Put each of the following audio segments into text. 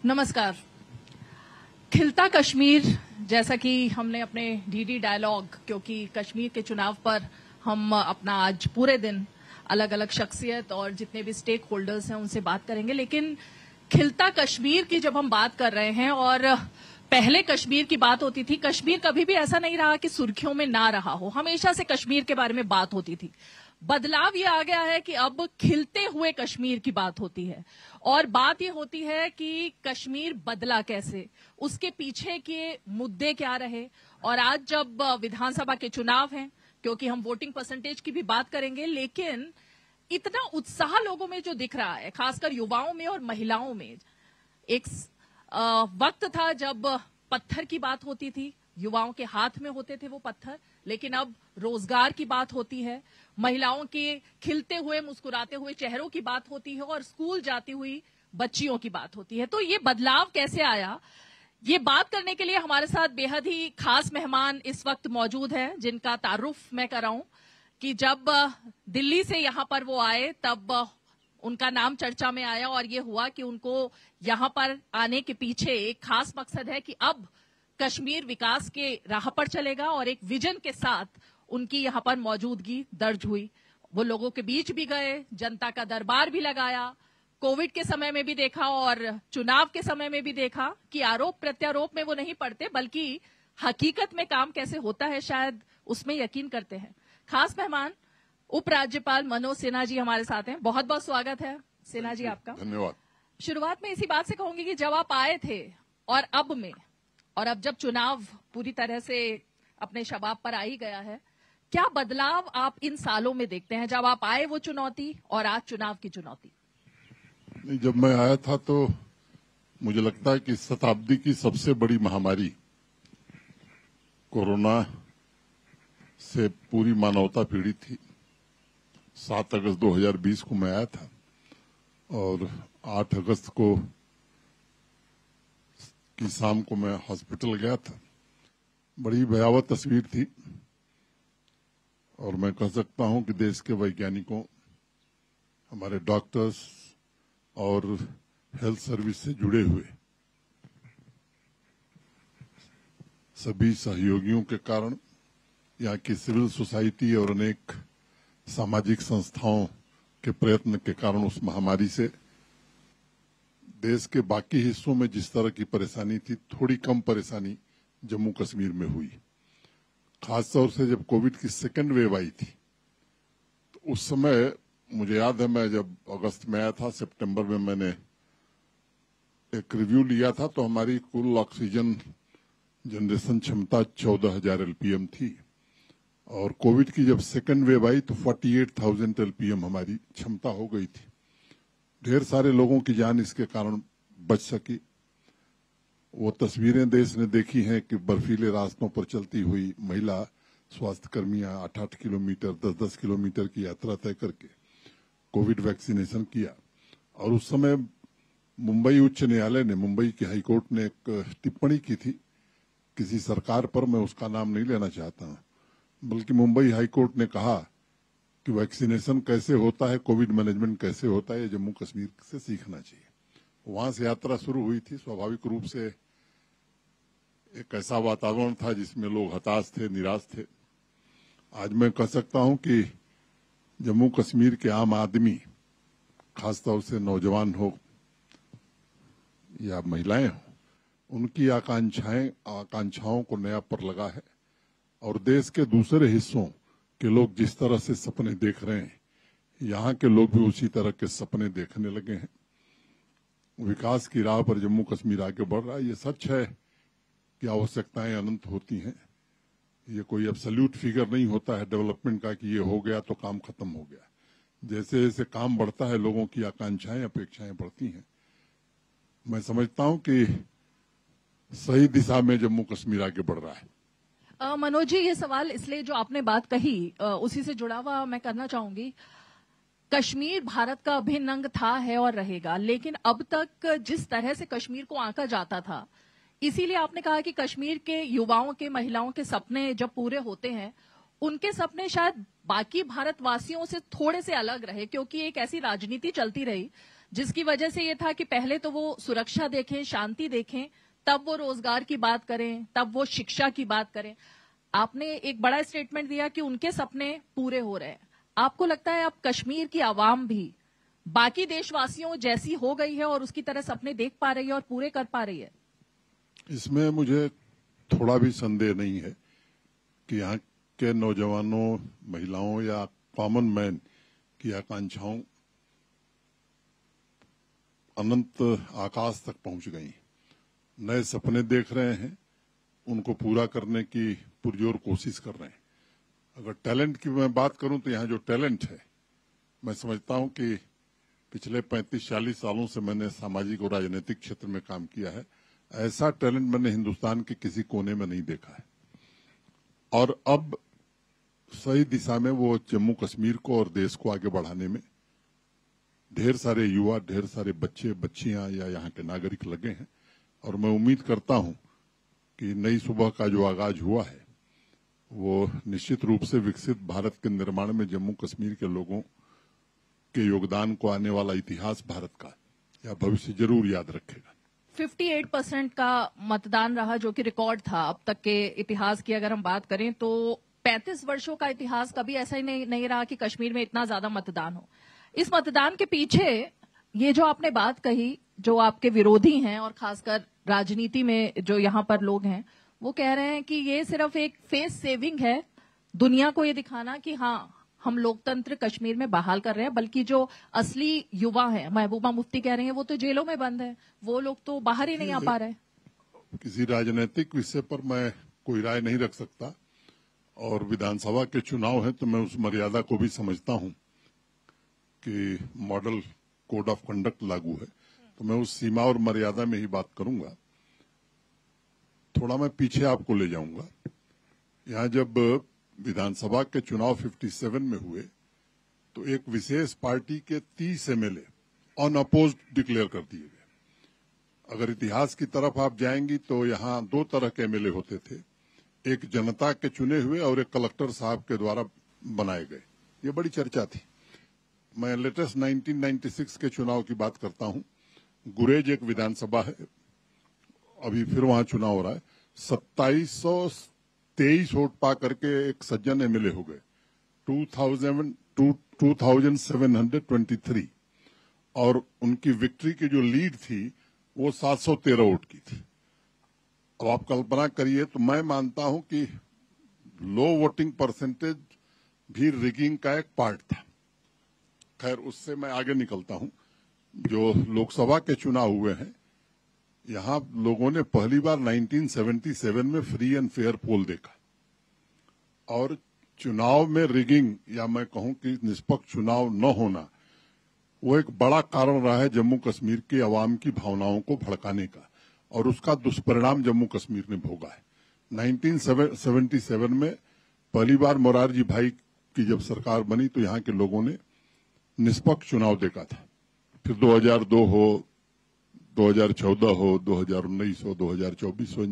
नमस्कार। खिलता कश्मीर, जैसा कि हमने अपने डीडी डायलॉग, क्योंकि कश्मीर के चुनाव पर हम अपना आज पूरे दिन अलग अलग शख्सियत और जितने भी स्टेक होल्डर्स हैं उनसे बात करेंगे, लेकिन खिलता कश्मीर की जब हम बात कर रहे हैं और पहले कश्मीर की बात होती थी, कश्मीर कभी भी ऐसा नहीं रहा कि सुर्खियों में ना रहा हो, हमेशा से कश्मीर के बारे में बात होती थी। बदलाव ये आ गया है कि अब खिलते हुए कश्मीर की बात होती है और बात ये होती है कि कश्मीर बदला कैसे, उसके पीछे के मुद्दे क्या रहे। और आज जब विधानसभा के चुनाव हैं, क्योंकि हम वोटिंग परसेंटेज की भी बात करेंगे, लेकिन इतना उत्साह लोगों में जो दिख रहा है, खासकर युवाओं में और महिलाओं में। एक वक्त था जब पत्थर की बात होती थी, युवाओं के हाथ में होते थे वो पत्थर, लेकिन अब रोजगार की बात होती है, महिलाओं के खिलते हुए मुस्कुराते हुए चेहरों की बात होती है और स्कूल जाती हुई बच्चियों की बात होती है। तो ये बदलाव कैसे आया, ये बात करने के लिए हमारे साथ बेहद ही खास मेहमान इस वक्त मौजूद हैं, जिनका तारुफ मैं कराऊं कि जब दिल्ली से यहां पर वो आए तब उनका नाम चर्चा में आया और ये हुआ कि उनको यहां पर आने के पीछे एक खास मकसद है कि अब कश्मीर विकास के राह पर चलेगा और एक विजन के साथ उनकी यहां पर मौजूदगी दर्ज हुई। वो लोगों के बीच भी गए, जनता का दरबार भी लगाया, कोविड के समय में भी देखा और चुनाव के समय में भी देखा कि आरोप प्रत्यारोप में वो नहीं पड़ते, बल्कि हकीकत में काम कैसे होता है शायद उसमें यकीन करते हैं। खास मेहमान उपराज्यपाल मनोज सिन्हा जी हमारे साथ हैं। बहुत बहुत स्वागत है सिन्हा जी आपका। धन्यवाद। शुरुआत में इसी बात से कहूंगी कि जब आप आए थे और अब में, और अब जब चुनाव पूरी तरह से अपने शबाब पर आ ही गया है, क्या बदलाव आप इन सालों में देखते हैं? जब आप आए वो चुनौती और आज चुनाव की चुनौती। नहीं, जब मैं आया था तो मुझे लगता है कि शताब्दी की सबसे बड़ी महामारी कोरोना से पूरी मानवता पीड़ित थी। 7 अगस्त 2020 को मैं आया था और 8 अगस्त को की शाम को मैं हॉस्पिटल गया था। बड़ी भयावह तस्वीर थी और मैं कह सकता हूं कि देश के वैज्ञानिकों, हमारे डॉक्टर्स और हेल्थ सर्विस से जुड़े हुए सभी सहयोगियों के कारण, यहाँ की सिविल सोसाइटी और अनेक सामाजिक संस्थाओं के प्रयत्न के कारण उस महामारी से देश के बाकी हिस्सों में जिस तरह की परेशानी थी, थोड़ी कम परेशानी जम्मू कश्मीर में हुई। खासतौर से जब कोविड की सेकेंड वेव आई थी तो उस समय मुझे याद है, मैं जब अगस्त में आया था, सितंबर में मैंने एक रिव्यू लिया था तो हमारी कुल ऑक्सीजन जनरेशन क्षमता 14,000 एलपीएम थी और कोविड की जब सेकेंड वेव आई तो 48,000 एलपीएम हमारी क्षमता हो गई थी। ढेर सारे लोगों की जान इसके कारण बच सकी। वो तस्वीरें देश ने देखी हैं कि बर्फीले रास्तों पर चलती हुई महिला स्वास्थ्य कर्मियां 8-8 किलोमीटर 10-10 किलोमीटर की यात्रा तय करके कोविड वैक्सीनेशन किया। और उस समय मुंबई उच्च न्यायालय ने, मुंबई की हाईकोर्ट ने एक टिप्पणी की थी किसी सरकार पर, मैं उसका नाम नहीं लेना चाहता, बल्कि मुंबई हाईकोर्ट ने कहा कि वैक्सीनेशन कैसे होता है, कोविड मैनेजमेंट कैसे होता है, ये जम्मू कश्मीर से सीखना चाहिए। वहां से यात्रा शुरू हुई थी। स्वाभाविक रूप से एक ऐसा वातावरण था जिसमें लोग हताश थे, निराश थे। आज मैं कह सकता हूं कि जम्मू कश्मीर के आम आदमी, खासतौर से नौजवान हो या महिलाएं हो, उनकी आकांक्षाओं को नया पर लगा है और देश के दूसरे हिस्सों के लोग जिस तरह से सपने देख रहे हैं, यहाँ के लोग भी उसी तरह के सपने देखने लगे हैं। विकास की राह पर जम्मू कश्मीर आगे बढ़ रहा है। ये सच है कि आवश्यकताएं अनंत होती हैं। ये कोई एब्सोल्यूट फिगर नहीं होता है डेवलपमेंट का कि ये हो गया तो काम खत्म हो गया। जैसे जैसे काम बढ़ता है, लोगों की आकांक्षाएं, अपेक्षाएं बढ़ती हैं। मैं समझता हूं कि सही दिशा में जम्मू कश्मीर आगे बढ़ रहा है। मनोज जी, ये सवाल इसलिए जो आपने बात कही उसी से जुड़ा हुआ मैं करना चाहूंगी। कश्मीर भारत का अभिन्न अंग था, है और रहेगा, लेकिन अब तक जिस तरह से कश्मीर को आंका जाता था, इसीलिए आपने कहा कि कश्मीर के युवाओं के, महिलाओं के सपने जब पूरे होते हैं, उनके सपने शायद बाकी भारतवासियों से थोड़े से अलग रहे, क्योंकि एक ऐसी राजनीति चलती रही जिसकी वजह से ये था कि पहले तो वो सुरक्षा देखें, शांति देखें, तब वो रोजगार की बात करें, तब वो शिक्षा की बात करें। आपने एक बड़ा स्टेटमेंट दिया कि उनके सपने पूरे हो रहे हैं। आपको लगता है अब कश्मीर की आवाम भी बाकी देशवासियों जैसी हो गई है और उसकी तरह सपने देख पा रही है और पूरे कर पा रही है? इसमें मुझे थोड़ा भी संदेह नहीं है कि यहाँ के नौजवानों, महिलाओं या कॉमन मैन की आकांक्षाओं अनंत आकाश तक पहुंच गई। नए सपने देख रहे हैं, उनको पूरा करने की पुरजोर कोशिश कर रहे हैं। अगर टैलेंट की मैं बात करूं तो यहाँ जो टैलेंट है, मैं समझता हूं कि पिछले 35-40 सालों से मैंने सामाजिक और राजनीतिक क्षेत्र में काम किया है। ऐसा टैलेंट मैंने हिंदुस्तान के किसी कोने में नहीं देखा है। और अब सही दिशा में वो जम्मू कश्मीर को और देश को आगे बढ़ाने में ढेर सारे युवा, ढेर सारे बच्चे बच्चियां या यहाँ के नागरिक लगे हैं। और मैं उम्मीद करता हूं कि नई सुबह का जो आगाज हुआ है वो निश्चित रूप से विकसित भारत के निर्माण में जम्मू कश्मीर के लोगों के योगदान को आने वाला इतिहास भारत का या भविष्य जरूर याद रखेगा। 58% का मतदान रहा, जो कि रिकॉर्ड था अब तक के इतिहास की। अगर हम बात करें तो 35 वर्षों का इतिहास कभी ऐसा ही नहीं रहा कि कश्मीर में इतना ज्यादा मतदान हो। इस मतदान के पीछे ये जो आपने बात कही, जो आपके विरोधी हैं और खासकर राजनीति में जो यहाँ पर लोग हैं, वो कह रहे हैं कि ये सिर्फ एक फेस सेविंग है, दुनिया को ये दिखाना कि हाँ हम लोकतंत्र कश्मीर में बहाल कर रहे हैं। बल्कि जो असली युवा हैं, महबूबा मुफ्ती कह रही हैं, वो तो जेलों में बंद है, वो लोग तो बाहर ही नहीं आ पा रहे। किसी राजनीतिक विषय पर मैं कोई राय नहीं रख सकता और विधानसभा के चुनाव है तो मैं उस मर्यादा को भी समझता हूं कि मॉडल कोड ऑफ कंडक्ट लागू है, तो मैं उस सीमा और मर्यादा में ही बात करूंगा। थोड़ा मैं पीछे आपको ले जाऊंगा। यहाँ जब विधानसभा के चुनाव 57 में हुए तो एक विशेष पार्टी के 30 एमएलए अनअपोज्ड डिक्लेयर कर दिए गए। अगर इतिहास की तरफ आप जाएंगी तो यहाँ दो तरह के एमएलए होते थे, एक जनता के चुने हुए और एक कलेक्टर साहब के द्वारा बनाए गए। ये बड़ी चर्चा थी। मैं लेटेस्ट 1996 के चुनाव की बात करता हूं। गुरेज एक विधानसभा है, अभी फिर वहां चुनाव हो रहा है। 2723 वोट पा करके एक सज्जन एमएलए हो गए, 2723, और उनकी विक्ट्री की जो लीड थी वो 713 वोट की थी। अब आप कल्पना करिए, तो मैं मानता हूं कि लो वोटिंग परसेंटेज भी रिगिंग का एक पार्ट था। खैर, उससे मैं आगे निकलता हूं। जो लोकसभा के चुनाव हुए हैं, यहां लोगों ने पहली बार 1977 में फ्री एंड फेयर पोल देखा और चुनाव में रिगिंग या मैं कहूं कि निष्पक्ष चुनाव न होना, वो एक बड़ा कारण रहा है जम्मू कश्मीर की आवाम की भावनाओं को भड़काने का, और उसका दुष्परिणाम जम्मू कश्मीर ने भोगा है। 1977 में पहली बार मोरारजी भाई की जब सरकार बनी तो यहाँ के लोगों ने निष्पक्ष चुनाव देखा था। फिर 2002 हो, 2014 हो, 2019 हो, 2024 हो,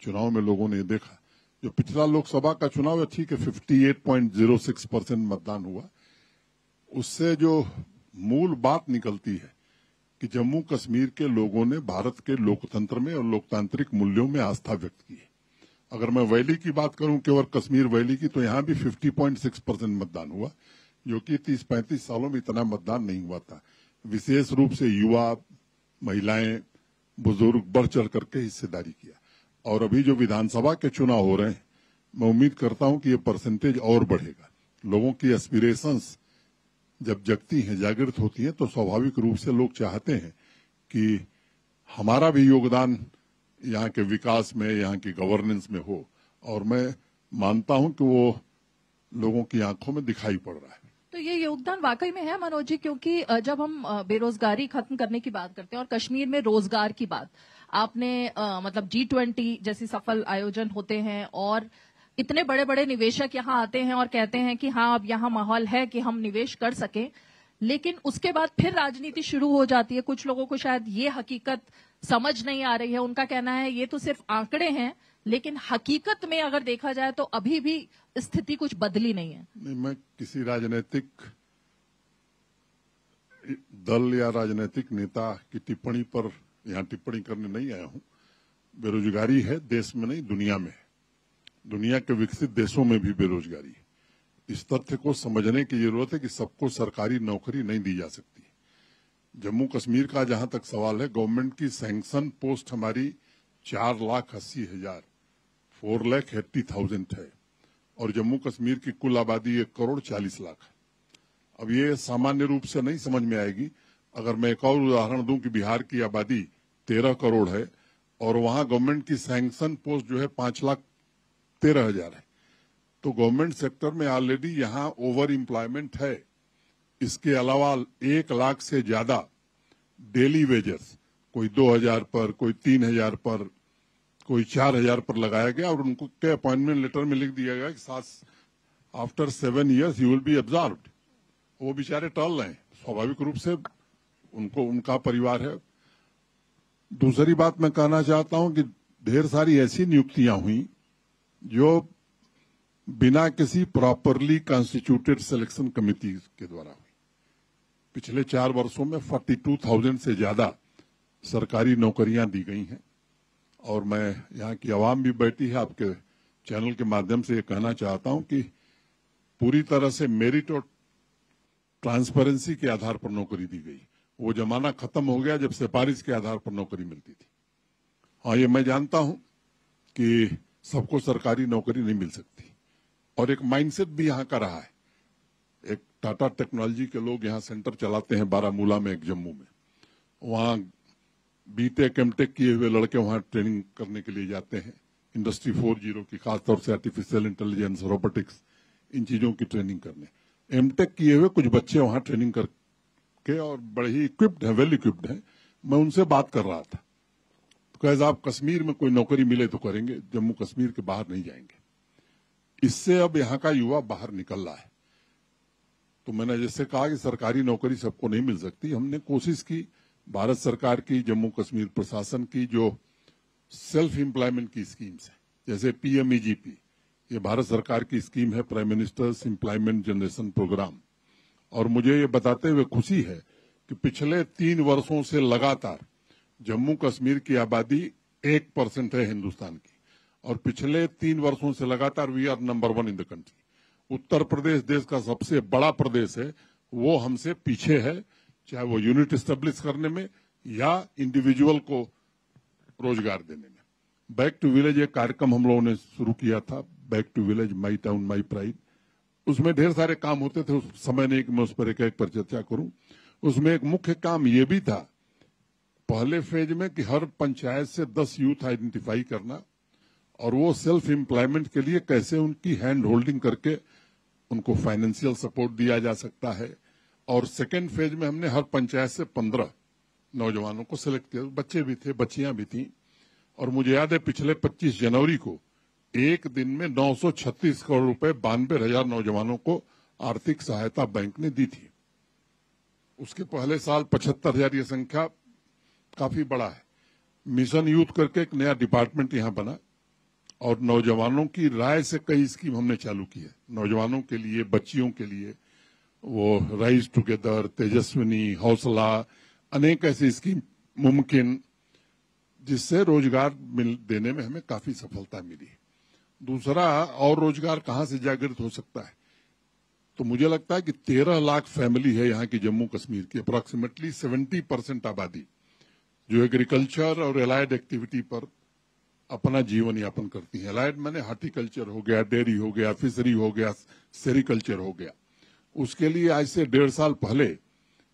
चुनाव में लोगों ने देखा। जो पिछला लोकसभा का चुनाव है, ठीक है, 58.06% मतदान हुआ। उससे जो मूल बात निकलती है कि जम्मू कश्मीर के लोगों ने भारत के लोकतंत्र में और लोकतांत्रिक मूल्यों में आस्था व्यक्त की है। अगर मैं वैली की बात करूं, केवल कश्मीर वैली की, तो यहां भी 50.6% मतदान हुआ, जो कि 30-35 सालों में इतना मतदान नहीं हुआ था। विशेष रूप से युवा, महिलाएं, बुजुर्ग बढ़ चढ़ करके हिस्सेदारी किया। और अभी जो विधानसभा के चुनाव हो रहे हैं, मैं उम्मीद करता हूं कि ये परसेंटेज और बढ़ेगा। लोगों की एस्पिरेशंस जब जगती हैं, जागृत होती हैं, तो स्वाभाविक रूप से लोग चाहते हैं कि हमारा भी योगदान यहाँ के विकास में, यहाँ की गवर्नेंस में हो। और मैं मानता हूं कि वो लोगों की आंखों में दिखाई पड़ रहा है। तो ये योगदान वाकई में है मनोज जी, क्योंकि जब हम बेरोजगारी खत्म करने की बात करते हैं और कश्मीर में रोजगार की बात, आपने मतलब G20 जैसी सफल आयोजन होते हैं और इतने बड़े बड़े निवेशक यहाँ आते हैं और कहते हैं कि हाँ अब यहाँ माहौल है कि हम निवेश कर सकें, लेकिन उसके बाद फिर राजनीति शुरू हो जाती है। कुछ लोगों को शायद ये हकीकत समझ नहीं आ रही है। उनका कहना है ये तो सिर्फ आंकड़े हैं, लेकिन हकीकत में अगर देखा जाए तो अभी भी स्थिति कुछ बदली नहीं है। नहीं, मैं किसी राजनीतिक दल या राजनीतिक नेता की टिप्पणी पर यहाँ टिप्पणी करने नहीं आया हूं। बेरोजगारी है, देश में नहीं दुनिया में है। दुनिया के विकसित देशों में भी बेरोजगारी है। इस तथ्य को समझने की जरूरत है कि सबको सरकारी नौकरी नहीं दी जा सकती। जम्मू कश्मीर का जहां तक सवाल है, गवर्नमेंट की सैंक्शन पोस्ट हमारी 4,80,000 4,80,000 है और जम्मू कश्मीर की कुल आबादी 1,40,00,000 है। अब ये सामान्य रूप से नहीं समझ में आएगी। अगर मैं एक और उदाहरण दूं कि बिहार की आबादी 13 करोड़ है और वहां गवर्नमेंट की सैंक्शन पोस्ट जो है 5,13,000 है, तो गवर्नमेंट सेक्टर में ऑलरेडी यहां ओवर एम्प्लॉयमेंट है। इसके अलावा 1 लाख से ज्यादा डेली वेजेस, कोई 2,000 पर, कोई 3,000 पर, कोई 4,000 पर लगाया गया और उनको के अपॉइंटमेंट लेटर में लिख दिया गया कि after 7 years you will be observed. वो बेचारे टल रहे हैं, स्वाभाविक रूप से उनका परिवार है। दूसरी बात मैं कहना चाहता हूं कि ढेर सारी ऐसी नियुक्तियां हुई जो बिना किसी प्रॉपरली कॉन्स्टिट्यूटेड सिलेक्शन कमेटी के द्वारा हुई। पिछले 4 वर्षों में 42,000 से ज्यादा सरकारी नौकरियां दी गई हैं और मैं यहाँ की आवाम भी बैठी है, आपके चैनल के माध्यम से ये कहना चाहता हूं कि पूरी तरह से मेरिट और ट्रांसपेरेंसी के आधार पर नौकरी दी गई। वो जमाना खत्म हो गया जब सिफारिश के आधार पर नौकरी मिलती थी। हाँ, ये मैं जानता हूं कि सबको सरकारी नौकरी नहीं मिल सकती और एक माइंडसेट भी यहाँ का रहा है। एक टाटा टेक्नोलॉजी के लोग यहाँ सेंटर चलाते हैं बारामूला में, एक जम्मू में। वहाँ बीटेक एमटेक किए हुए लड़के वहाँ ट्रेनिंग करने के लिए जाते हैं, इंडस्ट्री 4.0 की, खासतौर से आर्टिफिशियल इंटेलिजेंस, रोबोटिक्स, इन चीजों की ट्रेनिंग करने। एमटेक किए हुए कुछ बच्चे वहां ट्रेनिंग करके और बड़े ही इक्विप्ड हैं, वेल इक्विप्ड हैं। मैं उनसे बात कर रहा था तो कहे आप कश्मीर में कोई नौकरी मिले तो करेंगे, जम्मू कश्मीर के बाहर नहीं जाएंगे। इससे अब यहाँ का युवा बाहर निकल रहा है। तो मैंने जैसे कहा कि सरकारी नौकरी सबको नहीं मिल सकती। हमने कोशिश की, भारत सरकार की, जम्मू कश्मीर प्रशासन की जो सेल्फ एम्प्लॉयमेंट की स्कीम्स है, जैसे PMEGP, ये भारत सरकार की स्कीम है, prime minister's employment generation programme. और मुझे ये बताते हुए खुशी है कि पिछले 3 वर्षों से लगातार जम्मू कश्मीर की आबादी 1% है हिंदुस्तान की, और पिछले 3 वर्षों से लगातार we are number 1 in the country. Uttar Pradesh देश का सबसे बड़ा प्रदेश है, वो हमसे पीछे है, चाहे वो यूनिट एस्टेब्लिश करने में या इंडिविजुअल को रोजगार देने में। बैक टू विलेज एक कार्यक्रम हम लोगों ने शुरू किया था, back to village, my town my pride. उसमें ढेर सारे काम होते थे, उस समय नहीं कि मैं उस पर एक पर चर्चा करूं। उसमें एक मुख्य काम ये भी था पहले फेज में कि हर पंचायत से 10 यूथ आइडेंटिफाई करना और वो सेल्फ एम्प्लॉयमेंट के लिए कैसे उनकी हैंड होल्डिंग करके उनको फाइनेंशियल सपोर्ट दिया जा सकता है। और सेकेंड फेज में हमने हर पंचायत से 15 नौजवानों को सिलेक्ट किया, बच्चे भी थे, बच्चियां भी थी। और मुझे याद है पिछले 25 जनवरी को एक दिन में 936 करोड़ रुपए 92,000 नौजवानों को आर्थिक सहायता बैंक ने दी थी। उसके पहले साल 75,000, ये संख्या काफी बड़ा है। मिशन यूथ करके एक नया डिपार्टमेंट यहां बना और नौजवानों की राय से कई स्कीम हमने चालू की है। नौजवानों के लिए, बच्चियों के लिए, वो राइज टुगेदर, तेजस्विनी, हौसला, अनेक ऐसी स्कीम मुमकिन, जिससे रोजगार देने में हमें काफी सफलता मिली। दूसरा, और रोजगार कहां से जागृत हो सकता है, तो मुझे लगता है कि 13 लाख फैमिली है यहाँ की जम्मू कश्मीर की, अप्रोक्सीमेटली 70% आबादी जो एग्रीकल्चर और एलाइड एक्टिविटी पर अपना जीवन यापन करती है। एलाइड माने हार्टिकल्चर हो गया, डेयरी हो गया, फिशरी हो गया, सेरिकल्चर हो गया। उसके लिए आज से 1.5 साल पहले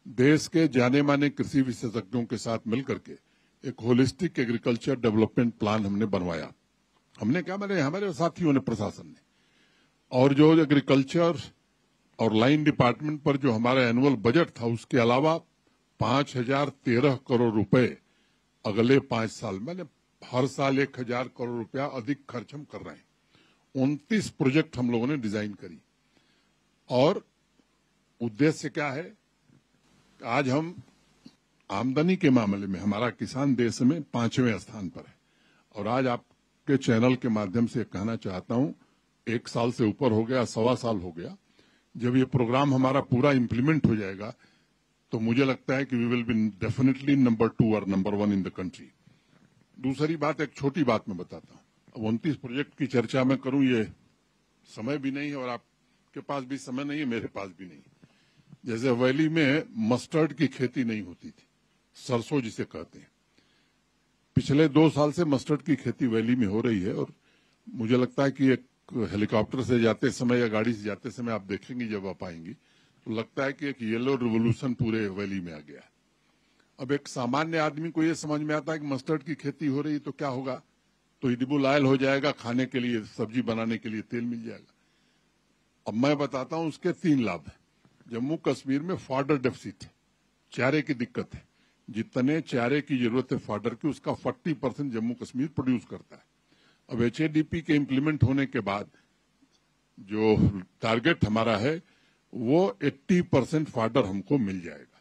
देश के जाने माने कृषि विशेषज्ञों के साथ मिलकर के एक होलिस्टिक एग्रीकल्चर डेवलपमेंट प्लान हमने बनवाया। हमने क्या, मैंने हमारे साथियों ने, प्रशासन ने, और जो एग्रीकल्चर और लाइन डिपार्टमेंट पर जो हमारा एनुअल बजट था, उसके अलावा 5,013 करोड़ रुपए अगले 5 साल में, हर साल 1,000 करोड़ रुपया अधिक खर्च हम कर रहे हैं। 29 प्रोजेक्ट हम लोगों ने डिजाइन करी और उद्देश्य क्या है, आज हम आमदनी के मामले में हमारा किसान देश में 5वें स्थान पर है। और आज आपके चैनल के माध्यम से कहना चाहता हूं, 1 साल से ऊपर हो गया, 1.25 साल हो गया, जब ये प्रोग्राम हमारा पूरा इंप्लीमेंट हो जाएगा तो मुझे लगता है कि we will be definitely number 2 और नंबर 1 इन द कंट्री। दूसरी बात, एक छोटी बात मैं बताता हूं। अब 29 प्रोजेक्ट की चर्चा मैं करूं, ये समय भी नहीं है और आपके पास भी समय नहीं है, मेरे पास भी नहीं। जैसे वैली में मस्टर्ड की खेती नहीं होती थी, सरसों जिसे कहते हैं, पिछले 2 साल से मस्टर्ड की खेती वैली में हो रही है। और मुझे लगता है कि एक हेलीकॉप्टर से जाते समय या गाड़ी से जाते समय आप देखेंगे, जब आप आएंगी तो लगता है कि एक येलो रिवोल्यूशन पूरे वैली में आ गया। अब एक सामान्य आदमी को यह समझ में आता है कि मस्टर्ड की खेती हो रही तो क्या होगा, तो एडिबल ऑयल हो जाएगा, खाने के लिए, सब्जी बनाने के लिए तेल मिल जाएगा। अब मैं बताता हूं उसके 3 लाभ है। जम्मू कश्मीर में फॉडर डेफिसिट है, चारे की दिक्कत है। जितने चारे की जरूरत है फॉडर की, उसका 40% जम्मू कश्मीर प्रोड्यूस करता है। अब HADP के इम्प्लीमेंट होने के बाद जो टारगेट हमारा है वो 80% फॉडर हमको मिल जाएगा।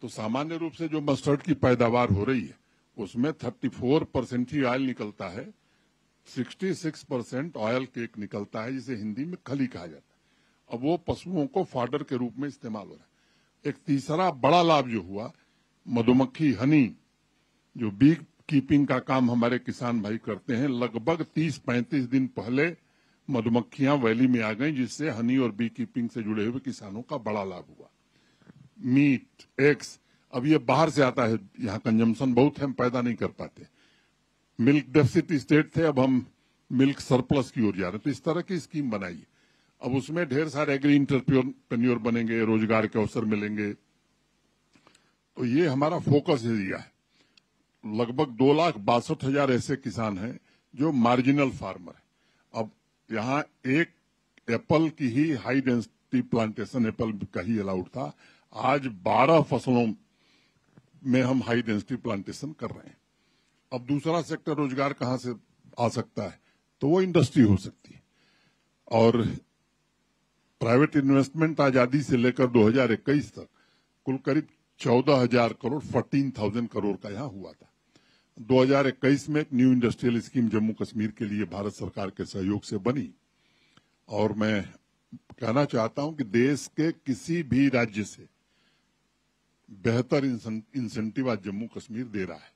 तो सामान्य रूप से जो मस्टर्ड की पैदावार हो रही है उसमें 34% ही ऑयल निकलता है, 66% ऑयल केक निकलता है, जिसे हिंदी में खली कहा जाता है। अब वो पशुओं को फॉडर के रूप में इस्तेमाल हो रहा है। एक तीसरा बड़ा लाभ जो हुआ, मधुमक्खी हनी, जो बी कीपिंग का काम हमारे किसान भाई करते हैं, लगभग 30-35 दिन पहले मधुमक्खियां वैली में आ गई, जिससे हनी और बी कीपिंग से जुड़े हुए किसानों का बड़ा लाभ हुआ। मीट, एग्स, अब ये बाहर से आता है, यहाँ कंजम्पशन बहुत है, हम पैदा नहीं कर पाते। मिल्क डेफिसिट स्टेट थे, अब हम मिल्क सरप्लस की ओर जा रहे हैं। तो इस तरह की स्कीम बनाई। अब उसमें ढेर सारे एग्री इंटरप्रेन्योर बनेंगे, रोजगार के अवसर मिलेंगे। तो ये हमारा फोकस एरिया है। लगभग 2,62,000 ऐसे किसान हैं जो मार्जिनल फार्मर है। अब यहाँ एक एप्पल की ही हाई डेंसिटी प्लांटेशन, एप्पल का ही अलाउड था। आज 12 फसलों में हम हाई डेंसिटी प्लांटेशन कर रहे हैं। अब दूसरा सेक्टर रोजगार कहां से आ सकता है, तो वो इंडस्ट्री हो सकती है। और प्राइवेट इन्वेस्टमेंट आजादी से लेकर 2021 तक कुल करीब 14,000 करोड़, 14,000 करोड़ का यहां हुआ था। 2021 में एक new industrial scheme Jammu Kashmir के लिए भारत सरकार के सहयोग से बनी। और मैं कहना चाहता हूं कि देश के किसी भी राज्य से बेहतर इंसेंटिव आज जम्मू कश्मीर दे रहा है।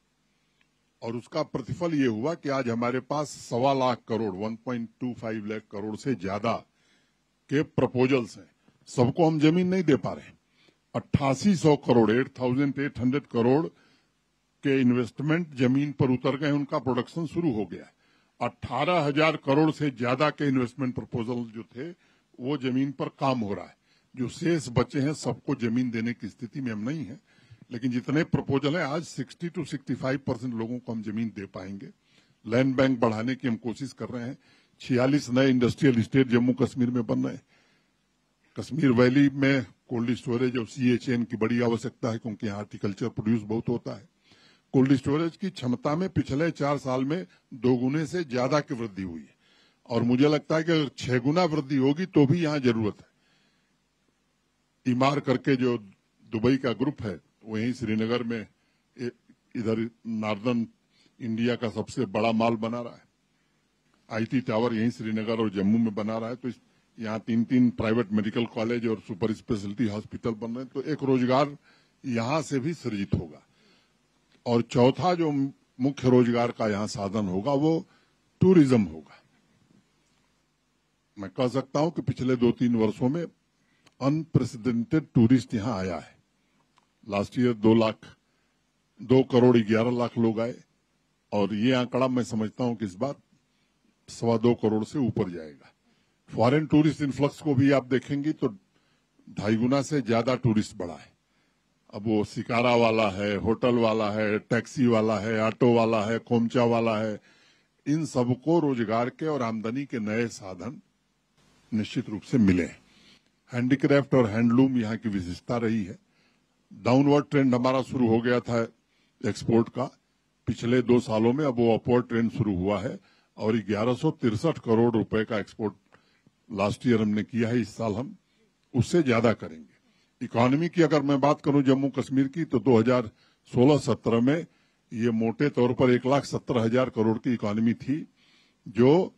और उसका प्रतिफल ये हुआ कि आज हमारे पास 1.25 लाख करोड़, 1.25 लाख करोड़ से ज्यादा के प्रपोजल्स हैं। सबको हम जमीन नहीं दे पा रहे। 8800 करोड़, 8,800 करोड़ के इन्वेस्टमेंट जमीन पर उतर गए, उनका प्रोडक्शन शुरू हो गया है। 18,000 करोड़ से ज्यादा के इन्वेस्टमेंट प्रपोजल जो थे वो जमीन पर काम हो रहा है। जो शेष बचे हैं सबको जमीन देने की स्थिति में हम नहीं है, लेकिन जितने प्रपोजल हैं आज 60 to 65% लोगों को हम जमीन दे पाएंगे। लैंड बैंक बढ़ाने की हम कोशिश कर रहे हैं। 46 नए इंडस्ट्रियल स्टेट जम्मू कश्मीर में बन रहे हैं। कश्मीर वैली में कोल्ड स्टोरेज और CHN की बड़ी आवश्यकता है, क्योंकि यहाँ हार्टिकल्चर प्रोड्यूस बहुत होता है। कोल्ड स्टोरेज की क्षमता में पिछले 4 साल में 2 गुने से ज्यादा की वृद्धि हुई है। और मुझे लगता है कि अगर 6 गुना वृद्धि होगी तो भी यहाँ जरूरत है। इमार करके जो दुबई का ग्रुप है, वहीं श्रीनगर में इधर नॉर्दर्न इंडिया का सबसे बड़ा माल बना रहा है। IT टावर यहीं श्रीनगर और जम्मू में बना रहा है। तो यहाँ 3 प्राइवेट मेडिकल कॉलेज और सुपर स्पेशलिटी हॉस्पिटल बन रहे हैं। तो एक रोजगार यहाँ से भी सृजित होगा। और चौथा जो मुख्य रोजगार का यहाँ साधन होगा वो टूरिज्म होगा। मैं कह सकता हूं कि पिछले 2-3 वर्षों में अनप्रेसिडेंटेड टूरिस्ट यहाँ आया है। लास्ट ईयर 2 करोड़ 11 लाख लोग आए, और ये आंकड़ा मैं समझता हूं कि इस बार 2.25 करोड़ से ऊपर जाएगा। फॉरेन टूरिस्ट इन्फ्लक्स को भी आप देखेंगे तो 2.5 गुना से ज्यादा टूरिस्ट बढ़ा है। अब वो शिकारा वाला है, होटल वाला है, टैक्सी वाला है, ऑटो वाला है, खोमचा वाला है, इन सबको रोजगार के और आमदनी के नए साधन निश्चित रूप से मिले। हैंडीक्राफ्ट और हैंडलूम यहाँ की विशेषता रही है। डाउनवर्ड ट्रेंड हमारा शुरू हो गया था एक्सपोर्ट का पिछले 2 सालों में, अब वो अपवर्ड ट्रेंड शुरू हुआ है और 1163 करोड़ रुपए का एक्सपोर्ट लास्ट ईयर हमने किया है। इस साल हम उससे ज्यादा करेंगे। इकोनॉमी की अगर मैं बात करूं जम्मू कश्मीर की, तो 2016-17 में ये मोटे तौर पर 1,17,000 करोड़ की इकोनॉमी थी, जो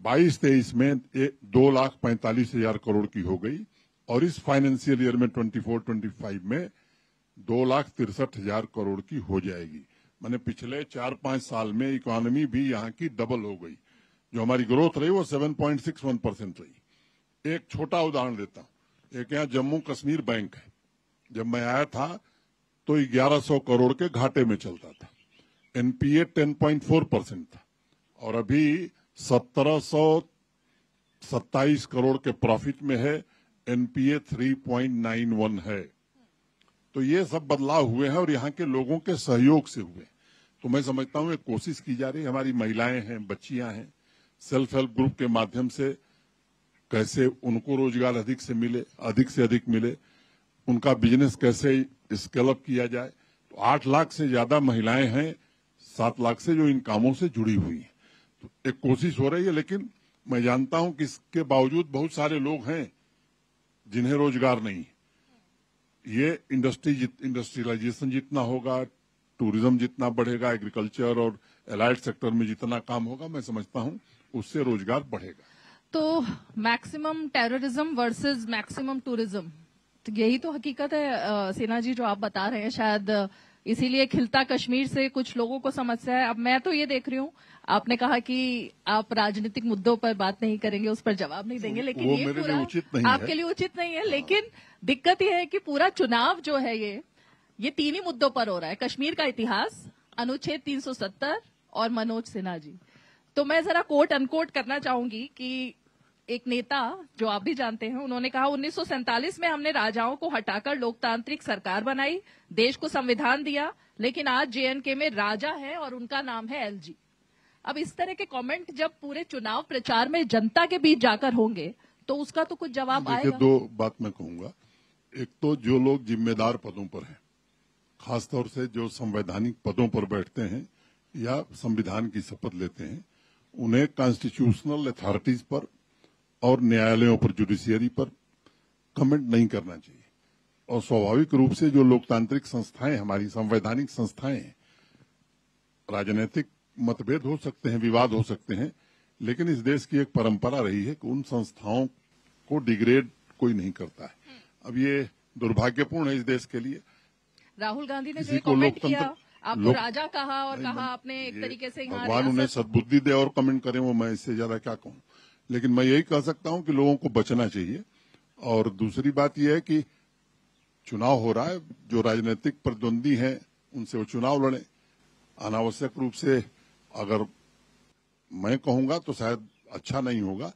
22-23 में 2,45,000 करोड़ की हो गई और इस फाइनेंशियल ईयर में 24-25 में 2,63,000 करोड़ की हो जाएगी। मैंने पिछले 4-5 साल में इकोनॉमी भी यहाँ की डबल हो गई। जो हमारी ग्रोथ रही वो 7.61% रही। एक छोटा उदाहरण देता हूँ। एक यहाँ जम्मू कश्मीर बैंक है। जब मैं आया था तो 1100 करोड़ के घाटे में चलता था। एनपीए 10.4% था और अभी 1727 करोड़ के प्रॉफिट में है। एनपीए 3.91 है। तो ये सब बदलाव हुए हैं और यहाँ के लोगों के सहयोग से हुए। तो मैं समझता हूँ एक कोशिश की जा रही है। हमारी महिलाएं हैं, बच्चियां हैं, सेल्फ हेल्प ग्रुप के माध्यम से कैसे उनको रोजगार अधिक से अधिक मिले, उनका बिजनेस कैसे स्केल अप किया जाए। तो 8 लाख से ज्यादा महिलाएं हैं, 7 लाख से जो इन कामों से जुड़ी हुई हैं। तो एक कोशिश हो रही है, लेकिन मैं जानता हूं कि इसके बावजूद बहुत सारे लोग हैं जिन्हें रोजगार नहीं। ये इंडस्ट्रियलाइजेशन जितना होगा, टूरिज्म जितना बढ़ेगा, एग्रीकल्चर और एलाइड सेक्टर में जितना काम होगा, मैं समझता हूं उससे रोजगार बढ़ेगा। तो maximum terrorism versus maximum tourism, तो यही तो हकीकत है सिन्हा जी जो आप बता रहे हैं। शायद इसीलिए खिलता कश्मीर से कुछ लोगों को समस्या है। अब मैं तो ये देख रही हूँ, आपने कहा कि आप राजनीतिक मुद्दों पर बात नहीं करेंगे, उस पर जवाब नहीं देंगे, लेकिन वो ये मेरे पूरा लिए उचित नहीं आपके लिए उचित नहीं है। लेकिन दिक्कत यह है कि पूरा चुनाव जो है ये 3 ही मुद्दों पर हो रहा है। कश्मीर का इतिहास, अनुच्छेद 370 और मनोज सिन्हा जी। तो मैं जरा कोट अनकोट करना चाहूंगी कि एक नेता जो आप भी जानते हैं, उन्होंने कहा 1947 में हमने राजाओं को हटाकर लोकतांत्रिक सरकार बनाई, देश को संविधान दिया, लेकिन आज जेएनके में राजा है और उनका नाम है एलजी। अब इस तरह के कमेंट जब पूरे चुनाव प्रचार में जनता के बीच जाकर होंगे तो उसका तो कुछ जवाब आएगा। 2 बात मैं कहूंगा। एक तो जो लोग जिम्मेदार पदों पर हैं, खासतौर से जो संवैधानिक पदों पर बैठते हैं या संविधान की शपथ लेते हैं, उन्हें कॉन्स्टिट्यूशनल अथॉरिटीज पर और न्यायालयों पर, जुडिशियरी पर कमेंट नहीं करना चाहिए। और स्वाभाविक रूप से जो लोकतांत्रिक संस्थाएं, हमारी संवैधानिक संस्थाएं हैं, राजनीतिक मतभेद हो सकते हैं, विवाद हो सकते हैं, लेकिन इस देश की एक परंपरा रही है कि उन संस्थाओं को डिग्रेड कोई नहीं करता है। अब ये दुर्भाग्यपूर्ण है इस देश के लिए। राहुल गांधी ने जो कमेंट किया, आपको राजा कहा और कहा आपने एक तरीके से यहाँ भगवान उन्हें सद्बुद्धि दे और कमेंट करें, वो मैं इससे ज्यादा क्या कहूं। लेकिन मैं यही कह सकता हूं कि लोगों को बचना चाहिए। और दूसरी बात यह है कि चुनाव हो रहा है, जो राजनीतिक प्रतिद्वंदी हैं उनसे वो चुनाव लड़े। अनावश्यक रूप से अगर मैं कहूंगा तो शायद अच्छा नहीं होगा,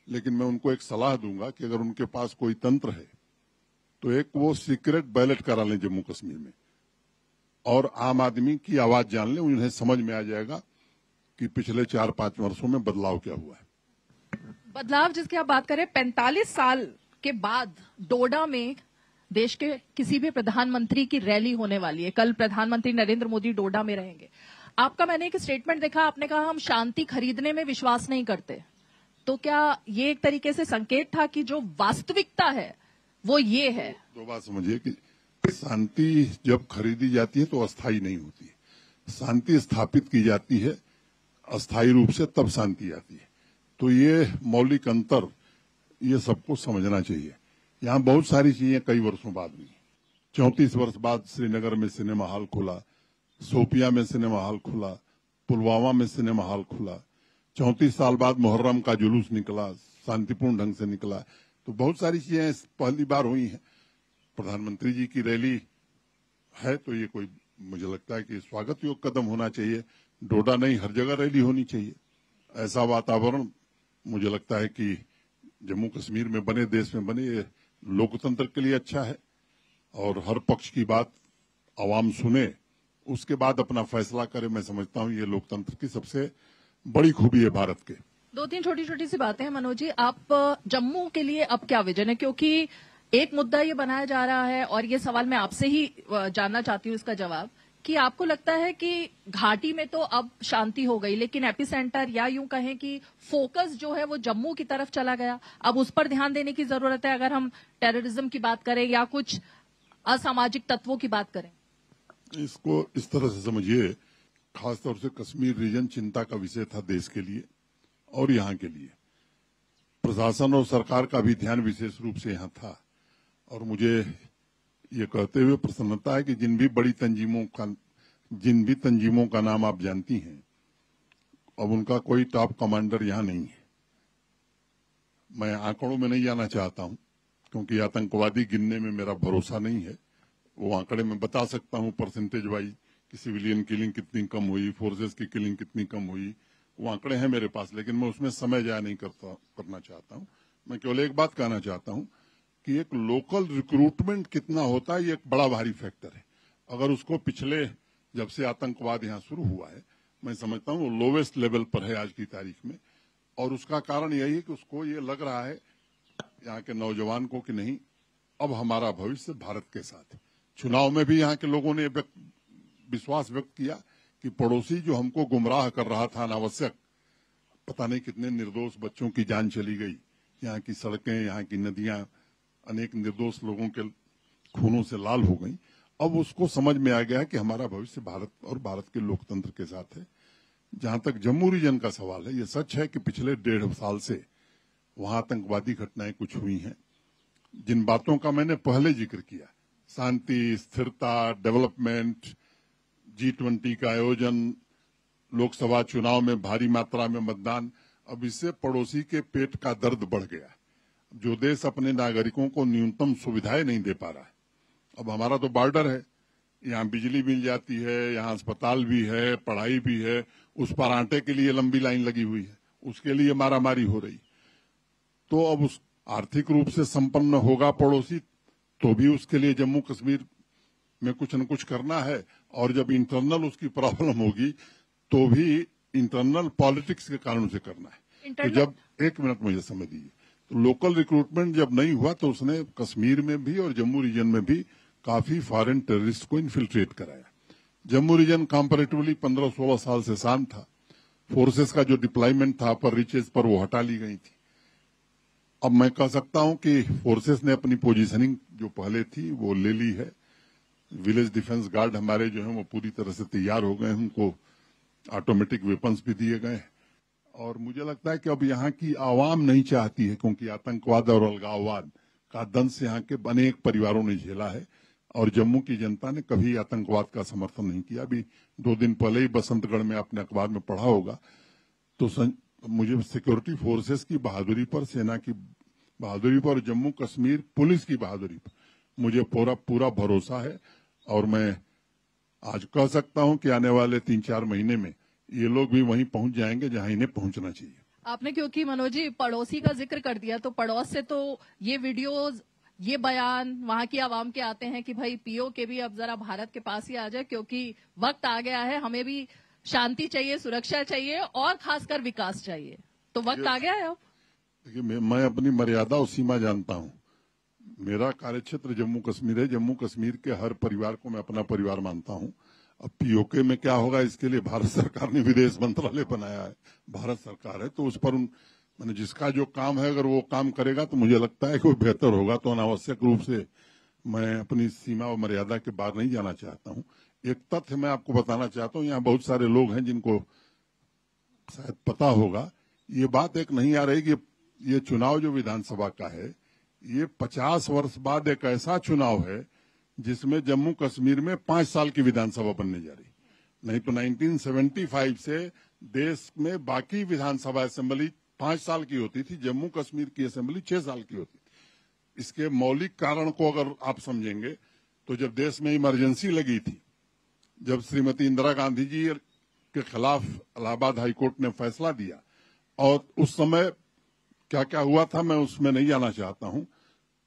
लेकिन मैं उनको एक सलाह दूंगा कि अगर उनके पास कोई तंत्र है तो एक वो सीक्रेट बैलेट करा लें जम्मू कश्मीर में और आम आदमी की आवाज जान लें। उन्हें समझ में आ जाएगा कि पिछले 4-5 वर्षों में बदलाव क्या हुआ है। बदलाव जिसकी आप बात करें, 45 साल के बाद डोडा में देश के किसी भी प्रधानमंत्री की रैली होने वाली है। कल प्रधानमंत्री नरेंद्र मोदी डोडा में रहेंगे। आपका मैंने एक स्टेटमेंट देखा, आपने कहा हम शांति खरीदने में विश्वास नहीं करते। तो क्या ये एक तरीके से संकेत था कि जो वास्तविकता है वो ये है? 2 बात समझिए कि शांति जब खरीदी जाती है तो अस्थायी नहीं होती है। शांति स्थापित की जाती है अस्थायी रूप से, तब शांति आती है। तो ये मौलिक अंतर, ये सबको समझना चाहिए। यहाँ बहुत सारी चीजें कई वर्षों बाद हुई। 34 वर्ष बाद श्रीनगर में सिनेमा हॉल खुला, शोपिया में सिनेमा हॉल खुला, पुलवामा में सिनेमा हॉल खुला। 34 साल बाद मुहर्रम का जुलूस निकला, शांतिपूर्ण ढंग से निकला। तो बहुत सारी चीजें पहली बार हुई हैं। प्रधानमंत्री जी की रैली है तो ये कोई, मुझे लगता है कि स्वागत योग्य कदम होना चाहिए। डोडा नहीं, हर जगह रैली होनी चाहिए। ऐसा वातावरण मुझे लगता है कि जम्मू कश्मीर में बने, देश में बने, ये लोकतंत्र के लिए अच्छा है। और हर पक्ष की बात आवाम सुने, उसके बाद अपना फैसला करे। मैं समझता हूं ये लोकतंत्र की सबसे बड़ी खूबी है भारत के। 2-3 छोटी छोटी सी बातें हैं मनोज जी। आप जम्मू के लिए अब क्या विजन है? क्योंकि एक मुद्दा ये बनाया जा रहा है और ये सवाल मैं आपसे ही जानना चाहती हूँ इसका जवाब, कि आपको लगता है कि घाटी में तो अब शांति हो गई, लेकिन एपिसेंटर या यूं कहें कि फोकस जो है वो जम्मू की तरफ चला गया, अब उस पर ध्यान देने की जरूरत है अगर हम टेररिज्म की बात करें या कुछ असामाजिक तत्वों की बात करें? इसको इस तरह से समझिए, खासतौर से कश्मीर रीजन चिंता का विषय था देश के लिए और यहाँ के लिए। प्रशासन और सरकार का भी ध्यान विशेष रूप से यहाँ था। और मुझे ये कहते हुए प्रसन्नता है कि जिन भी तंजीमों का नाम आप जानती हैं, अब उनका कोई टॉप कमांडर यहां नहीं है। मैं आंकड़ों में नहीं जाना चाहता हूं, क्योंकि आतंकवादी गिनने में मेरा भरोसा नहीं है। वो आंकड़े में बता सकता हूं परसेंटेज वाइज कि सिविलियन किलिंग कितनी कम हुई, फोर्सेस की किलिंग कितनी कम हुई, वो आंकड़े हैं मेरे पास, लेकिन मैं उसमें समय जाया नहीं करना चाहता हूं। मैं केवल एक बात कहना चाहता हूं कि एक लोकल रिक्रूटमेंट कितना होता है, ये एक बड़ा भारी फैक्टर है। अगर उसको पिछले जब से आतंकवाद यहां शुरू हुआ है, मैं समझता हूं वो लोवेस्ट लेवल पर है आज की तारीख में, और उसका कारण यही है कि उसको ये लग रहा है यहाँ के नौजवान को कि नहीं, अब हमारा भविष्य भारत के साथ है। चुनाव में भी यहाँ के लोगों ने विश्वास व्यक्त किया कि पड़ोसी जो हमको गुमराह कर रहा था अनावश्यक, पता नहीं कितने निर्दोष बच्चों की जान चली गई, यहाँ की सड़कें, यहाँ की नदियां अनेक निर्दोष लोगों के खूनों से लाल हो गई। अब उसको समझ में आ गया कि हमारा भविष्य भारत और भारत के लोकतंत्र के साथ है। जहां तक जम्मू रीजन का सवाल है, ये सच है कि पिछले 1.5 साल से वहां आतंकवादी घटनाएं कुछ हुई हैं, जिन बातों का मैंने पहले जिक्र किया, शांति, स्थिरता, डेवलपमेंट, G20 का आयोजन, लोकसभा चुनाव में भारी मात्रा में मतदान, अब इससे पड़ोसी के पेट का दर्द बढ़ गया। जो देश अपने नागरिकों को न्यूनतम सुविधाएं नहीं दे पा रहा है, अब हमारा तो बॉर्डर है, यहाँ बिजली मिल जाती है, यहाँ अस्पताल भी है, पढ़ाई भी है, उस पर आटे के लिए लंबी लाइन लगी हुई है, उसके लिए मारामारी हो रही। तो अब उस आर्थिक रूप से संपन्न होगा पड़ोसी, तो भी उसके लिए जम्मू कश्मीर में कुछ न कुछ करना है, और जब इंटरनल उसकी प्रॉब्लम होगी तो भी इंटरनल पॉलिटिक्स के कारण से करना है। तो जब, एक मिनट मुझे समझ दीजिए, तो लोकल रिक्रूटमेंट जब नहीं हुआ तो उसने कश्मीर में भी और जम्मू रीजन में भी काफी फॉरेन टेररिस्ट को इन्फिल्ट्रेट कराया। जम्मू रीजन कंपैरेटिवली 15-16 साल से शांत था, फोर्सेस का जो डिप्लॉयमेंट था अपर रीचेज पर, वो हटा ली गई थी। अब मैं कह सकता हूं कि फोर्सेस ने अपनी पोजीशनिंग जो पहले थी वो ले ली है। विलेज डिफेंस गार्ड हमारे जो हैं वो पूरी तरह से तैयार हो गए हैं, उनको ऑटोमेटिक वेपन्स भी दिए गए हैं, और मुझे लगता है कि अब यहाँ की आवाम नहीं चाहती है, क्योंकि आतंकवाद और अलगाववाद का दंश यहाँ के अनेक परिवारों ने झेला है, और जम्मू की जनता ने कभी आतंकवाद का समर्थन नहीं किया। अभी 2 दिन पहले ही बसंतगढ़ में आपने अखबार में पढ़ा होगा, तो मुझे सिक्योरिटी फोर्सेस की बहादुरी पर, सेना की बहादुरी पर, जम्मू कश्मीर पुलिस की बहादुरी पर मुझे पूरा भरोसा है, और मैं आज कह सकता हूं कि आने वाले 3-4 महीने में ये लोग भी वहीं पहुंच जाएंगे जहां इन्हें पहुंचना चाहिए। आपने क्योंकि मनोज जी पड़ोसी का जिक्र कर दिया, तो पड़ोस से तो ये वीडियोस, ये बयान वहां की आवाम के आते हैं कि भाई पीओके भी अब जरा भारत के पास ही आ जाए, क्योंकि वक्त आ गया है, हमें भी शांति चाहिए, सुरक्षा चाहिए, और खासकर विकास चाहिए। तो वक्त आ गया है अब। देखिए, मैं अपनी मर्यादा और सीमा जानता हूं। मेरा कार्यक्षेत्र जम्मू कश्मीर है, जम्मू कश्मीर के हर परिवार को मैं अपना परिवार मानता हूं। अब पीओके में क्या होगा, इसके लिए भारत सरकार ने विदेश मंत्रालय बनाया है, भारत सरकार है, तो उस पर मैंने जिसका जो काम है, अगर वो काम करेगा तो मुझे लगता है कि वो बेहतर होगा। तो अनावश्यक रूप से मैं अपनी सीमा और मर्यादा के बाहर नहीं जाना चाहता हूं। एक तथ्य मैं आपको बताना चाहता हूं, यहाँ बहुत सारे लोग हैं जिनको शायद पता होगा, ये बात एक नहीं आ रही कि ये चुनाव जो विधानसभा का है, ये 50 वर्ष बाद एक ऐसा चुनाव है जिसमें जम्मू कश्मीर में 5 साल की विधानसभा बनने जा रही। नहीं तो 1975 से देश में बाकी विधानसभा असेंबली 5 साल की होती थी, जम्मू कश्मीर की असेंबली 6 साल की होती थी। इसके मौलिक कारण को अगर आप समझेंगे तो जब देश में इमरजेंसी लगी थी, जब श्रीमती इंदिरा गांधी जी के खिलाफ इलाहाबाद हाईकोर्ट ने फैसला दिया, और उस समय क्या क्या हुआ था मैं उसमें नहीं जाना चाहता हूं,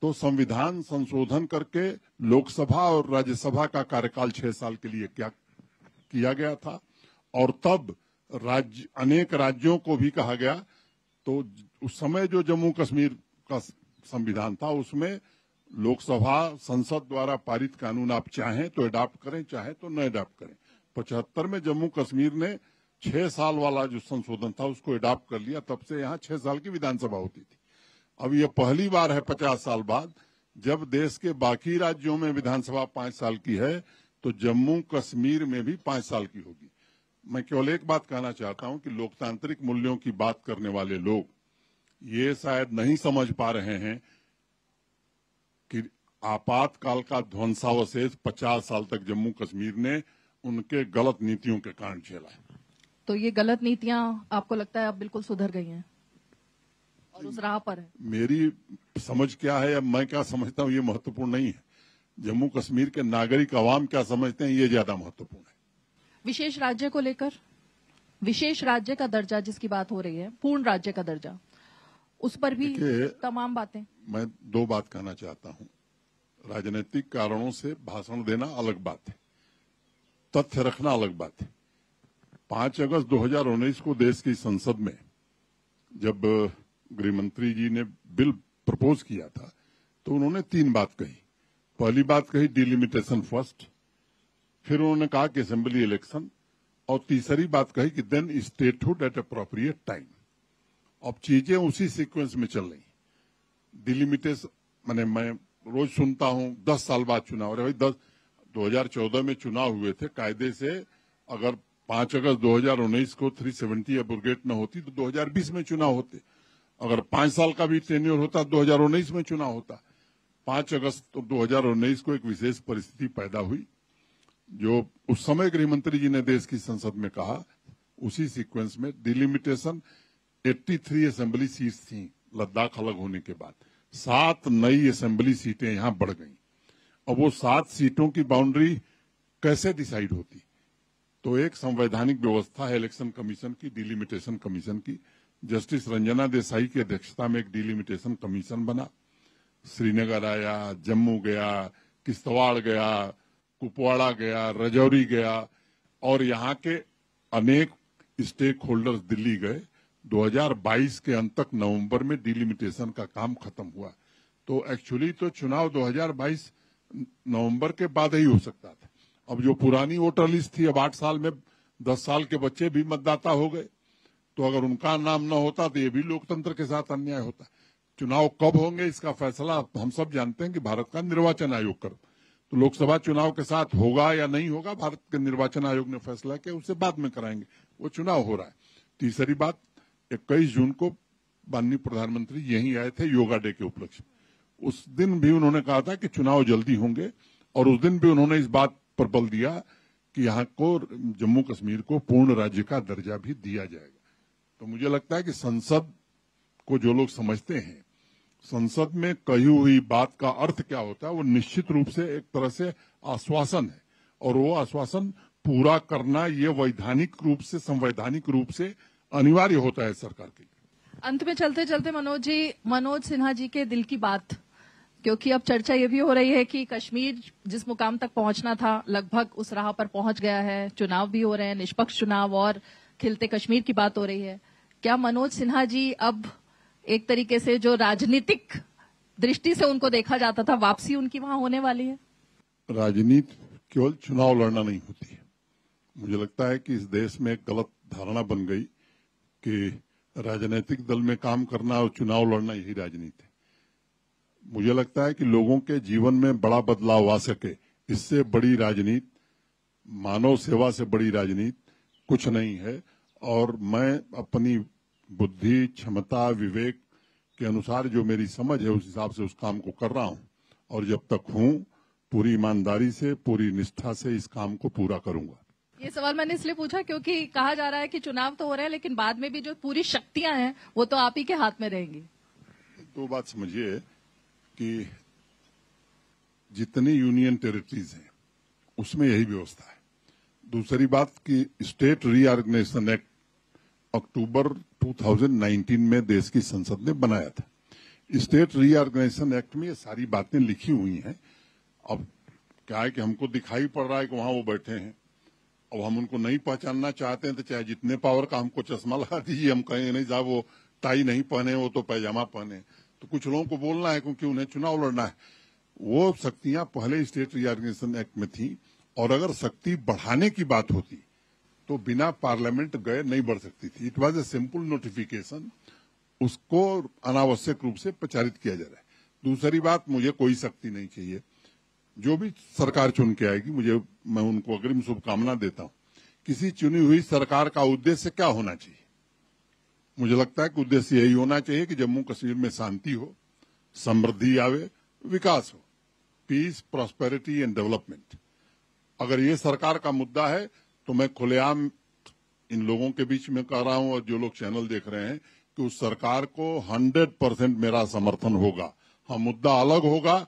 तो संविधान संशोधन करके लोकसभा और राज्यसभा का कार्यकाल 6 साल के लिए क्या किया गया था, और तब अनेक राज्यों को भी कहा गया। तो उस समय जो जम्मू कश्मीर का संविधान था, उसमें लोकसभा संसद द्वारा पारित कानून आप चाहें तो अडॉप्ट करें, चाहें तो न अडॉप्ट करें। 75 में जम्मू कश्मीर ने 6 साल वाला जो संशोधन था उसको अडॉप्ट कर लिया, तब से यहाँ 6 साल की विधानसभा होती थी। अब ये पहली बार है 50 साल बाद जब देश के बाकी राज्यों में विधानसभा 5 साल की है, तो जम्मू कश्मीर में भी 5 साल की होगी। मैं केवल एक बात कहना चाहता हूं कि लोकतांत्रिक मूल्यों की बात करने वाले लोग ये शायद नहीं समझ पा रहे हैं कि आपातकाल का ध्वंसावशेष 50 साल तक जम्मू कश्मीर ने उनके गलत नीतियों के कारण झेला है। तो ये गलत नीतियां आपको लगता है अब बिल्कुल सुधर गई हैं और उस राह पर है? मेरी समझ क्या है, अब मैं क्या समझता हूं, ये महत्वपूर्ण नहीं है। जम्मू कश्मीर के नागरिक अवाम क्या समझते हैं, ये ज्यादा महत्वपूर्ण है। विशेष राज्य को लेकर, विशेष राज्य का दर्जा जिसकी बात हो रही है, पूर्ण राज्य का दर्जा, उस पर भी तमाम बातें। मैं दो बात कहना चाहता हूं। राजनीतिक कारणों से भाषण देना अलग बात है, तथ्य रखना अलग बात है। 5 अगस्त 2019 को देश की संसद में जब गृह मंत्री जी ने बिल प्रपोज किया था तो उन्होंने 3 बात कही। पहली बात कही डिलिमिटेशन फर्स्ट, फिर उन्होंने कहा कि असेंबली इलेक्शन, और तीसरी बात कही कि then statehood at appropriate time. अब चीजें उसी सीक्वेंस में चल रही। डिलिमिटेशन माने मैं रोज सुनता हूं 10 साल बाद चुनाव। अरे भाई 2014 में चुनाव हुए थे कायदे से। अगर 5 अगस्त 2019 को 370 एब्रोगेट न होती तो 2020 में चुनाव होते। अगर 5 साल का भी टेन्योर होता 2019 में चुनाव होता। 5 अगस्त 2019 को एक विशेष परिस्थिति पैदा हुई जो उस समय गृह मंत्री जी ने देश की संसद में कहा। उसी सीक्वेंस में डिलिमिटेशन 83 असेंबली सीट्स थी लद्दाख अलग होने के बाद। 7 नई असेंबली सीटें यहां बढ़ गई। अब वो 7 सीटों की बाउंड्री कैसे डिसाइड होती? तो एक संवैधानिक व्यवस्था है इलेक्शन कमीशन की, डिलिमिटेशन कमीशन की। जस्टिस रंजना देसाई की अध्यक्षता में एक डिलिमिटेशन कमीशन बना। श्रीनगर आया, जम्मू गया, किश्तवाड़ गया, कुपवाड़ा गया, रजौरी गया, और यहाँ के अनेक स्टेक होल्डर्स दिल्ली गए। 2022 के अंत तक नवंबर में डिलिमिटेशन का काम खत्म हुआ। तो एक्चुअली तो चुनाव 2022 नवंबर के बाद ही हो सकता था। अब जो पुरानी वोटर लिस्ट थी, अब 8 साल में 10 साल के बच्चे भी मतदाता हो गए। तो अगर उनका नाम न होता तो ये भी लोकतंत्र के साथ अन्याय होता। चुनाव कब होंगे इसका फैसला हम सब जानते हैं कि भारत का निर्वाचन आयोग कर। तो लोकसभा चुनाव के साथ होगा या नहीं होगा, भारत के निर्वाचन आयोग ने फैसला किया, उससे बाद में कराएंगे। वो चुनाव हो रहा है। तीसरी बात, 21 जून को माननीय प्रधानमंत्री यहीं आए थे योगा डे के उपलक्ष्य में। उस दिन भी उन्होंने कहा था कि चुनाव जल्दी होंगे, और उस दिन भी उन्होंने इस बात पर बल दिया कि यहाँ को जम्मू कश्मीर को पूर्ण राज्य का दर्जा भी दिया जाएगा। तो मुझे लगता है कि संसद को जो लोग समझते हैं संसद में कही हुई बात का अर्थ क्या होता है, वो निश्चित रूप से एक तरह से आश्वासन है, और वो आश्वासन पूरा करना ये वैधानिक रूप से, संवैधानिक रूप से अनिवार्य होता है सरकार के लिए। अंत में चलते चलते मनोज सिन्हा जी के दिल की बात, क्योंकि अब चर्चा ये भी हो रही है कि कश्मीर जिस मुकाम तक पहुंचना था लगभग उस राह पर पहुंच गया है। चुनाव भी हो रहे हैं, निष्पक्ष चुनाव, और खिलते कश्मीर की बात हो रही है। क्या मनोज सिन्हा जी अब एक तरीके से जो राजनीतिक दृष्टि से उनको देखा जाता था, वापसी उनकी वहां होने वाली है? राजनीति केवल चुनाव लड़ना नहीं होती है। मुझे लगता है कि इस देश में एक गलत धारणा बन गई कि राजनीतिक दल में काम करना और चुनाव लड़ना यही राजनीति है। मुझे लगता है कि लोगों के जीवन में बड़ा बदलाव आ सके, इससे बड़ी राजनीति, मानव सेवा से बड़ी राजनीति कुछ नहीं है। और मैं अपनी बुद्धि, क्षमता, विवेक के अनुसार जो मेरी समझ है उस हिसाब से उस काम को कर रहा हूं, और जब तक हूं पूरी ईमानदारी से, पूरी निष्ठा से इस काम को पूरा करूंगा। ये सवाल मैंने इसलिए पूछा क्योंकि कहा जा रहा है कि चुनाव तो हो रहे हैं लेकिन बाद में भी जो पूरी शक्तियां हैं वो तो आप ही के हाथ में रहेंगी। दो बात समझिए कि जितनी यूनियन टेरिटरीज हैं उसमें यही व्यवस्था है। दूसरी बात कि स्टेट रीऑर्गेनाइजेशन एक्ट अक्टूबर 2019 में देश की संसद ने बनाया था। स्टेट रीऑर्गेनाइजेशन एक्ट में ये सारी बातें लिखी हुई हैं। अब क्या है कि हमको दिखाई पड़ रहा है कि वहां वो बैठे हैं, अब हम उनको नहीं पहचानना चाहते हैं तो चाहे जितने पावर का हमको चश्मा लगा दीजिए, हम कहेंगे नहीं साहब वो टाई नहीं पहने, वो तो पैजामा पहने। तो कुछ लोगों को बोलना है क्योंकि उन्हें चुनाव लड़ना है। वो शक्तियां पहले स्टेट रीऑर्गेनाइजेशन एक्ट में थी, और अगर शक्ति बढ़ाने की बात होती तो बिना पार्लियामेंट गए नहीं बढ़ सकती थी। It was a simple notification, उसको अनावश्यक रूप से प्रचारित किया जा रहा है। दूसरी बात, मुझे कोई शक्ति नहीं चाहिए। जो भी सरकार चुन के आएगी, मैं उनको अग्रिम शुभकामना देता हूं। किसी चुनी हुई सरकार का उद्देश्य क्या होना चाहिए? मुझे लगता है कि उद्देश्य यही होना चाहिए कि जम्मू कश्मीर में शांति हो, समृद्धि आवे, विकास हो। Peace, prosperity and development. अगर ये सरकार का मुद्दा है तो मैं खुलेआम इन लोगों के बीच में कह रहा हूं और जो लोग चैनल देख रहे हैं कि उस सरकार को 100% मेरा समर्थन होगा। हाँ, मुद्दा अलग होगा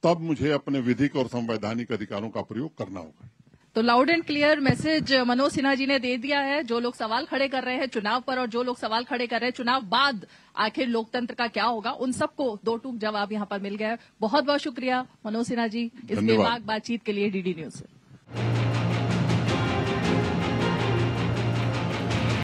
तब मुझे अपने विधिक और संवैधानिक अधिकारों का प्रयोग करना होगा। तो loud and clear message Manoj Sinha ji ने दे दिया है। जो लोग सवाल खड़े कर रहे हैं चुनाव पर और जो लोग सवाल खड़े कर रहे हैं चुनाव बाद आखिर लोकतंत्र का क्या होगा, उन सबको दो टूक जवाब यहां पर मिल गया है। बहुत बहुत शुक्रिया मनोज सिन्हा जी इस बेबाक बातचीत के लिए डीडी न्यूज से।